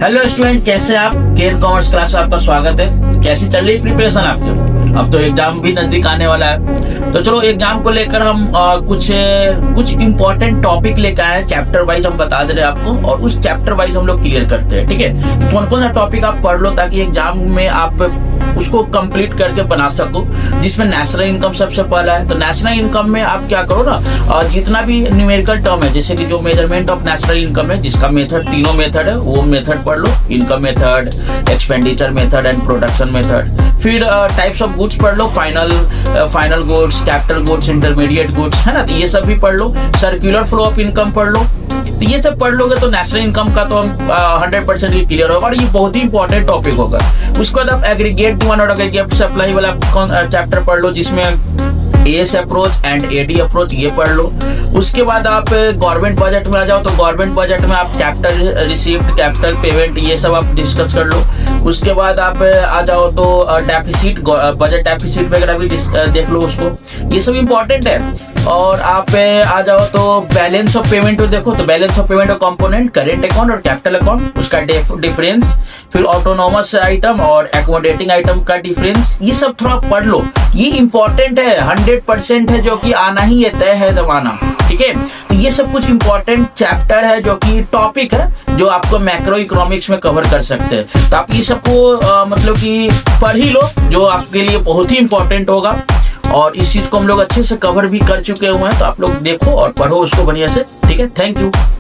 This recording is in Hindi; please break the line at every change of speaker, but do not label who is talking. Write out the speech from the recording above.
हेलो स्टूडेंट, कैसे हैं आप? केयर कॉमर्स क्लास में आपका स्वागत है। कैसी चल रही प्रिपरेशन आपकी? अब तो एग्जाम भी नजदीक आने वाला है, तो चलो एग्जाम को लेकर हम कुछ इम्पोर्टेंट टॉपिक लेकर आए हैं। चैप्टर वाइज हम बता दे रहे हैं आपको, और उस चैप्टर वाइज हम लोग क्लियर करते हैं। ठीक है, कौन कौन सा टॉपिक आप पढ़ लो ताकि एग्जाम में आप उसको कंप्लीट करके बना सको। जिसमें नेशनल इनकम सबसे पहला है, तो नेशनल इनकम में आप क्या करो ना, जितना भी न्यूमेरिकल टर्म है, जैसे कि जो मेजरमेंट ऑफ नेशनल इनकम है, जिसका मेथड तीनों मेथड है, वो मेथड पढ़ लो। Income method, expenditure method and production method. फिर टाइप्स ऑफ गुड्स पढ़ लो, final goods, capital goods, intermediate goods, है ना, तो ये सब भी पढ़ लो। सर्कुलर फ्लो ऑफ इनकम पढ़ लो। तो ये सब पढ़ लोगे तो नेशनल इनकम का तो 100% ये क्लियर होगा, और ये बहुत ही इंपॉर्टेंट टॉपिक होगा। उसके बाद आप एग्रीगेट डिमांड और एग्रीगेट सप्लाई वाला चैप्टर पढ़ लो, जिसमें AS approach and AD approach ये पढ़ लो। उसके बाद आप गवर्नमेंट बजट में आ जाओ, तो गवर्नमेंट बजट में आप कैपिटल रिसीव्ड, कैपिटल पेमेंट, ये सब आप डिस्कस कर लो। उसके बाद आप आ जाओ तो डेफिसिट, बजट डेफिसिट वगैरह भी देख लो उसको, ये सब इंपॉर्टेंट है। और आप आ जाओ तो बैलेंस ऑफ पेमेंट देखो, तो बैलेंस ऑफ पेमेंट और कंपोनेंट, करेंट अकाउंट और कैपिटल अकाउंट, उसका डिफरेंस। फिर ऑटोनोमस आइटम और एकोमोडेटिंग आइटम का डिफरेंस, ये सब थोड़ा पढ़ लो, ये इंपॉर्टेंट है, 100% है, जो कि आना ही ये तय है जमाना। ठीक है, तो ये सब कुछ इंपॉर्टेंट चैप्टर है, जो कि टॉपिक है, जो आपको मैक्रो इकोनॉमिक्स में कवर कर सकते हैं। तो आप ये सबको मतलब कि पढ़ ही लो, जो आपके लिए बहुत ही इंपॉर्टेंट होगा। और इस चीज को हम लोग अच्छे से कवर भी कर चुके हुए हैं, तो आप लोग देखो और पढ़ो उसको बढ़िया से। ठीक है, थैंक यू।